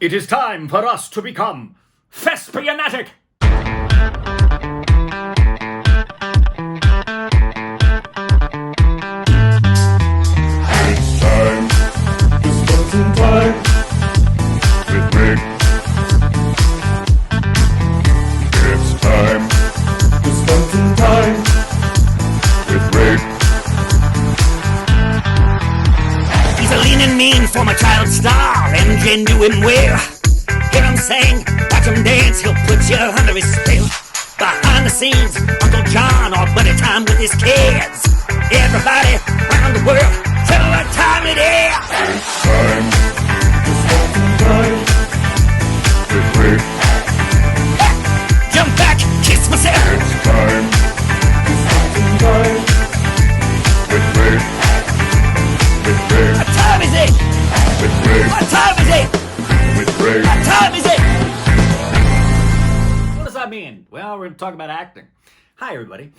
It is time for us to become thespianatic. It's time to spend some time with Rick. It's time to spend some time with Rick. He's a lean and mean former child star and genuine wear. Hear him sing, watch him dance, he'll put you under his spell. Behind the scenes, Uncle John, all buddy time with his kids. Everybody around the world, tell what time it is. It's time to spend some time with Rick. Jump back, kiss myself. It's time to spend some time with Rick. With Rick. What time is it? With Rick. What time is it? With Rick. What time is it? What does that mean? Well, we're going to talk about acting. Hi, everybody.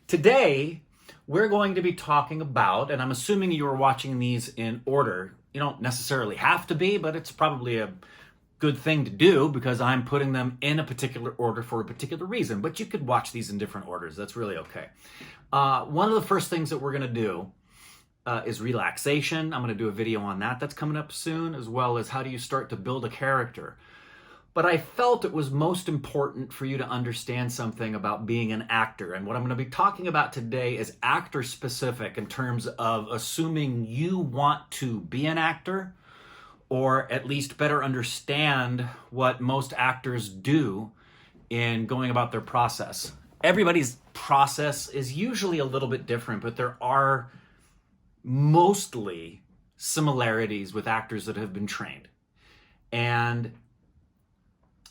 Today, we're going to be talking about, and I'm assuming you are watching these in order. You don't necessarily have to be, but it's probably a good thing to do because I'm putting them in a particular order for a particular reason. But you could watch these in different orders. That's really okay. One of the first things that we're going to do is relaxation. I'm going to do a video on that that's coming up soon, as well as how do you start to build a character. But I felt it was most important for you to understand something about being an actor. And what I'm going to be talking about today is actor specific in terms of assuming you want to be an actor, or at least better understand what most actors do in going about their process. Everybody's process is usually a little bit different, but there are mostly similarities with actors that have been trained. And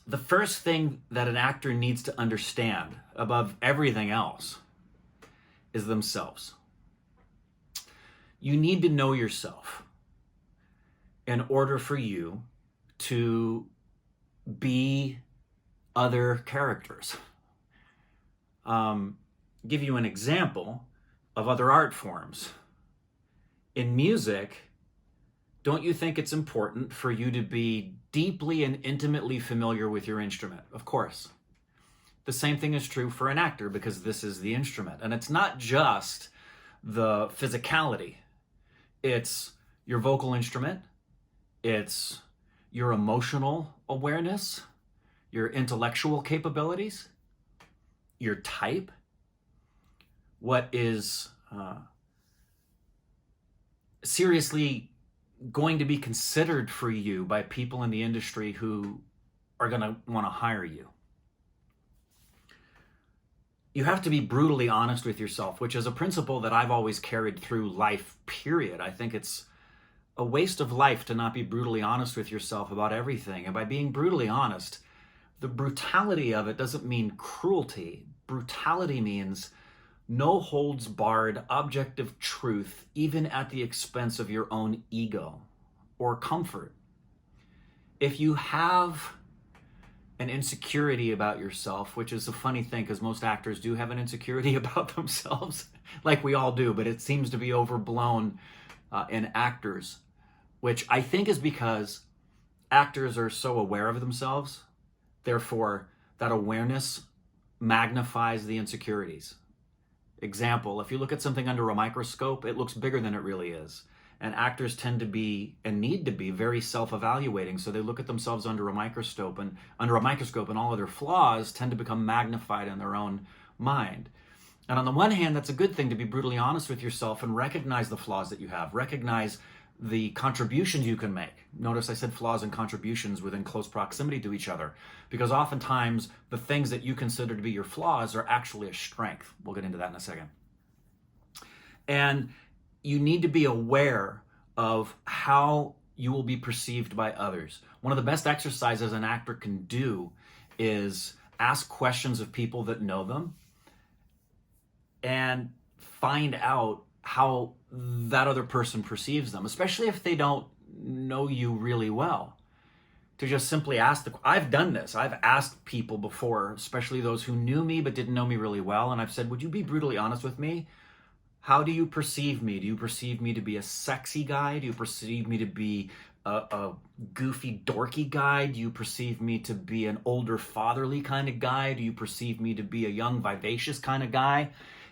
the first thing that an actor needs to understand above everything else is themselves. You need to know yourself in order for you to be other characters. Give you an example of other art forms. In music, don't you think it's important for you to be deeply and intimately familiar with your instrument? Of course. The same thing is true for an actor because this is the instrument. And it's not just the physicality. It's your vocal instrument. It's your emotional awareness, your intellectual capabilities, your type, what is seriously going to be considered for you by people in the industry who are going to want to hire you. You have to be brutally honest with yourself, which is a principle that I've always carried through life, period. I think it's a waste of life to not be brutally honest with yourself about everything. And by being brutally honest, the brutality of it doesn't mean cruelty. Brutality means no holds barred, objective truth, even at the expense of your own ego or comfort. If you have an insecurity about yourself, which is a funny thing because most actors do have an insecurity about themselves, like we all do, but it seems to be overblown in actors, which I think is because actors are so aware of themselves. Therefore, that awareness magnifies the insecurities. Example, if you look at something under a microscope, it looks bigger than it really is. And actors tend to be and need to be very self-evaluating. So they look at themselves under a microscope and all of their flaws tend to become magnified in their own mind. And on the one hand, that's a good thing to be brutally honest with yourself and recognize the flaws that you have, recognize the contributions you can make. Notice I said flaws and contributions within close proximity to each other, because oftentimes the things that you consider to be your flaws are actually a strength. We'll get into that in a second. And you need to be aware of how you will be perceived by others. One of the best exercises an actor can do is ask questions of people that know them and find out how that other person perceives them, especially if they don't know you really well. To just simply ask I've done this. I've asked people before, especially those who knew me but didn't know me really well, and I've said, would you be brutally honest with me How do you perceive me? Do you perceive me to be a sexy guy? Do you perceive me to be a goofy, dorky guy? Do you perceive me to be an older, fatherly kind of guy? Do you perceive me to be a young, vivacious kind of guy?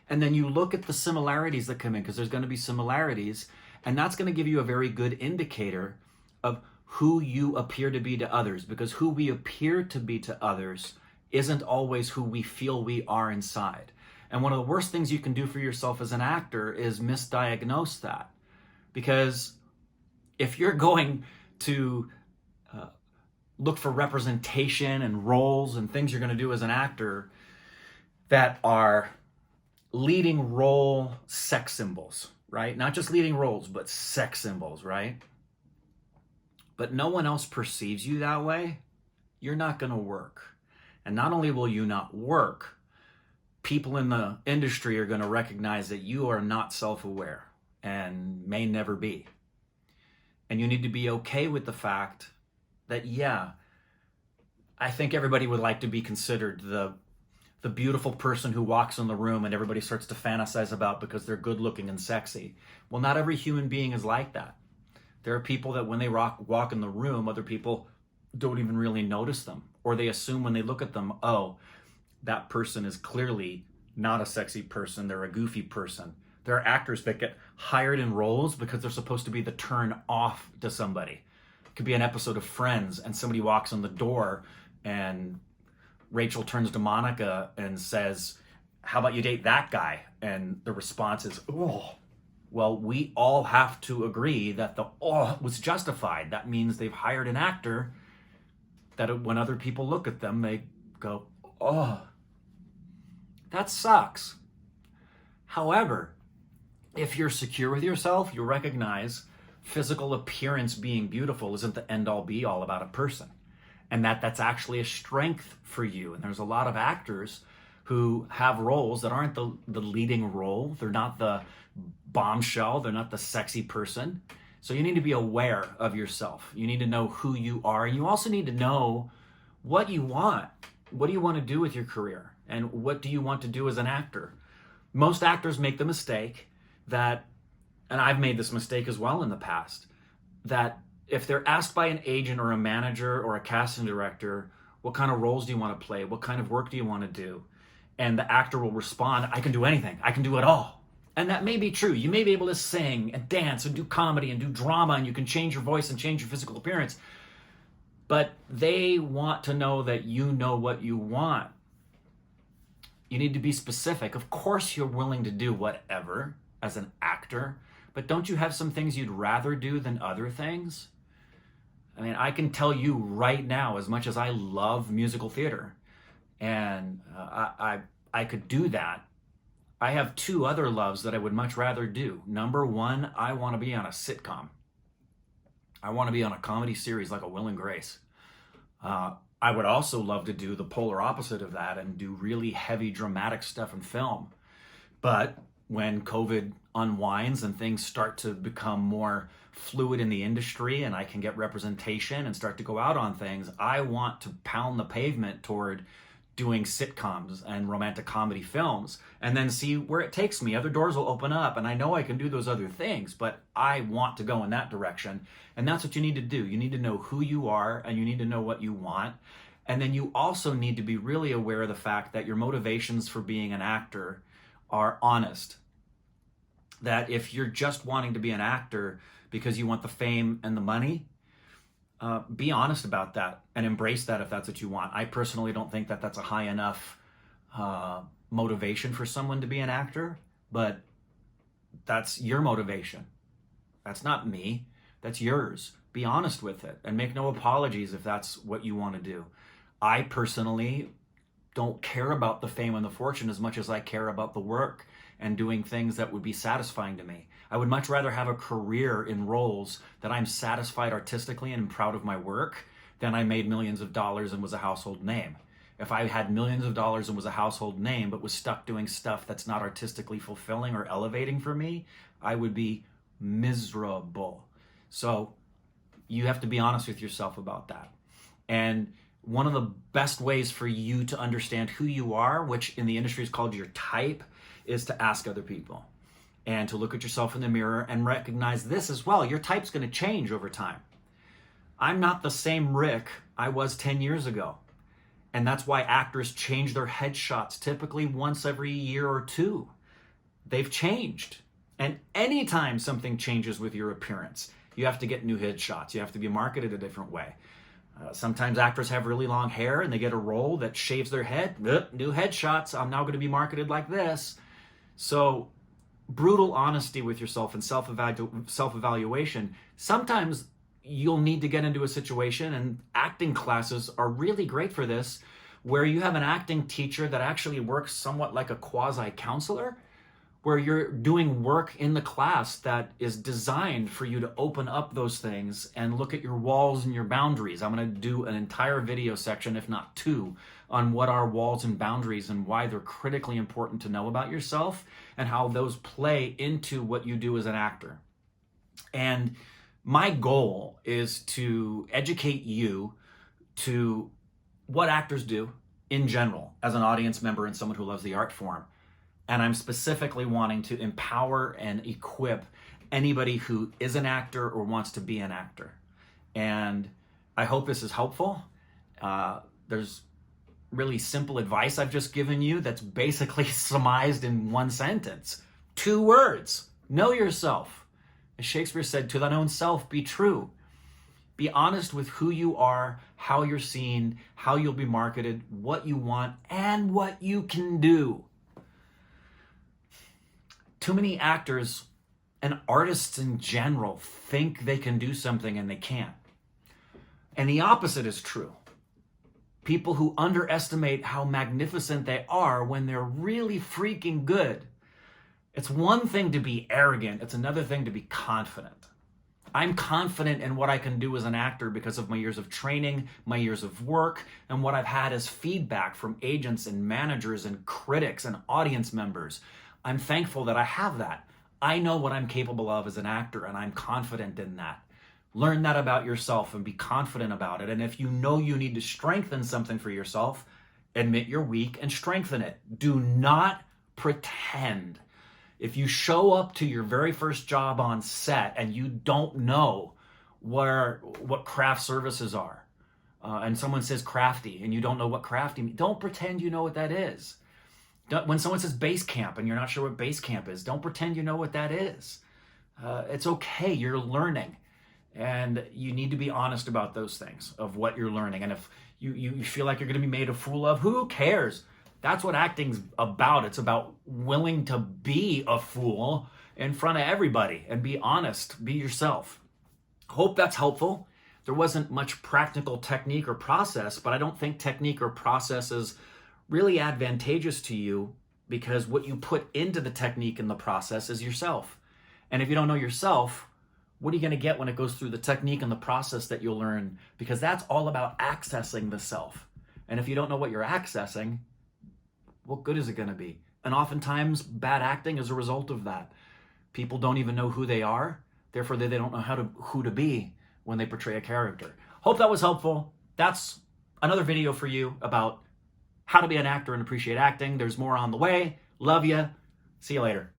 And then you look at the similarities that come in, because there's going to be similarities, and that's going to give you a very good indicator of who you appear to be to others, because who we appear to be to others isn't always who we feel we are inside. And one of the worst things you can do for yourself as an actor is misdiagnose that. Because if you're going to look for representation and roles and things you're going to do as an actor that are leading role sex symbols, right? Not just leading roles, but sex symbols, right? But no one else perceives you that way, you're not going to work. And not only will you not work, people in the industry are going to recognize that you are not self-aware and may never be. And you need to be okay with the fact that, yeah, I think everybody would like to be considered the beautiful person who walks in the room and everybody starts to fantasize about because they're good looking and sexy. Well, not every human being is like that. There are people that when they walk in the room, other people don't even really notice them. Or they assume when they look at them, oh, that person is clearly not a sexy person. They're a goofy person. There are actors that get hired in roles because they're supposed to be the turn off to somebody. It could be an episode of Friends and somebody walks in the door and Rachel turns to Monica and says, how about you date that guy? And the response is, oh. Well, we all have to agree that the oh was justified. That means they've hired an actor that when other people look at them, they go, oh, that sucks. However, if you're secure with yourself, you'll recognize physical appearance being beautiful isn't the end-all be-all about a person. And that's actually a strength for you. And there's a lot of actors who have roles that aren't the leading role. They're not the bombshell. They're not the sexy person. So you need to be aware of yourself. You need to know who you are. And you also need to know what you want. What do you want to do with your career? And what do you want to do as an actor? Most actors make the mistake that, and I've made this mistake as well in the past, that if they're asked by an agent or a manager or a casting director, what kind of roles do you want to play? What kind of work do you want to do? And the actor will respond, I can do anything. I can do it all. And that may be true. You may be able to sing and dance and do comedy and do drama, and you can change your voice and change your physical appearance. But they want to know that you know what you want. You need to be specific. Of course you're willing to do whatever as an actor, but don't you have some things you'd rather do than other things? I mean, I can tell you right now, as much as I love musical theater, and I could do that, I have two other loves that I would much rather do. Number one, I want to be on a sitcom. I want to be on a comedy series like a Will and Grace. I would also love to do the polar opposite of that and do really heavy dramatic stuff in film. But when COVID unwinds and things start to become more fluid in the industry and I can get representation and start to go out on things, I want to pound the pavement toward doing sitcoms and romantic comedy films and then see where it takes me. Other doors will open up and I know I can do those other things, but I want to go in that direction. And that's what you need to do. You need to know who you are and you need to know what you want. And then you also need to be really aware of the fact that your motivations for being an actor are honest. That if you're just wanting to be an actor because you want the fame and the money, be honest about that and embrace that if that's what you want. I personally don't think that that's a high enough motivation for someone to be an actor, but that's your motivation. That's not me. That's yours. Be honest with it and make no apologies if that's what you want to do. I personally don't care about the fame and the fortune as much as I care about the work and doing things that would be satisfying to me. I would much rather have a career in roles that I'm satisfied artistically and proud of my work than I made millions of dollars and was a household name. If I had millions of dollars and was a household name but was stuck doing stuff that's not artistically fulfilling or elevating for me, I would be miserable. So you have to be honest with yourself about that. And one of the best ways for you to understand who you are, which in the industry is called your type, is to ask other people. and to look at yourself in the mirror and recognize this as well. Your type's going to change over time. I'm not the same Rick I was 10 years ago. And that's why actors change their headshots typically once every year or two. They've changed. And anytime something changes with your appearance, you have to get new headshots. You have to be marketed a different way. Sometimes actors have really long hair and they get a role that shaves their head. New headshots. I'm now going to be marketed like this. So brutal honesty with yourself and self-evaluation. Sometimes you'll need to get into a situation, and acting classes are really great for this, where you have an acting teacher that actually works somewhat like a quasi-counselor, where you're doing work in the class that is designed for you to open up those things and look at your walls and your boundaries. I'm going to do an entire video section, if not two, on what are walls and boundaries and why they're critically important to know about yourself and how those play into what you do as an actor. And my goal is to educate you to what actors do in general as an audience member and someone who loves the art form. And I'm specifically wanting to empower and equip anybody who is an actor or wants to be an actor. And I hope this is helpful. There's really simple advice I've just given you that's basically surmised in one sentence. 2 words: know yourself. As Shakespeare said, to thine own self be true. Be honest with who you are, how you're seen, how you'll be marketed, what you want, and what you can do. Too many actors and artists in general think they can do something and they can't. And the opposite is true. People who underestimate how magnificent they are when they're really freaking good. It's one thing to be arrogant. It's another thing to be confident. I'm confident in what I can do as an actor because of my years of training, my years of work, and what I've had as feedback from agents and managers and critics and audience members. I'm thankful that I have that. I know what I'm capable of as an actor, and I'm confident in that. Learn that about yourself and be confident about it. And if you know you need to strengthen something for yourself, admit you're weak and strengthen it. Do not pretend. If you show up to your very first job on set and you don't know what craft services are, and someone says crafty and you don't know what crafty means, don't pretend you know what that is. When someone says base camp and you're not sure what base camp is, don't pretend you know what that is. It's okay, you're learning. And you need to be honest about those things, of what you're learning. And if you feel like you're going to be made a fool of, who cares? That's what acting's about. It's about willing to be a fool in front of everybody and be honest, be yourself. Hope that's helpful. There wasn't much practical technique or process, but I don't think technique or process is really advantageous to you, because what you put into the technique and the process is yourself. And if you don't know yourself, what are you going to get when it goes through the technique and the process that you'll learn? Because that's all about accessing the self. And if you don't know what you're accessing, what good is it going to be? And oftentimes, bad acting is a result of that. People don't even know who they are. Therefore, they don't know who to be when they portray a character. Hope that was helpful. That's another video for you about how to be an actor and appreciate acting. There's more on the way. Love you. See you later.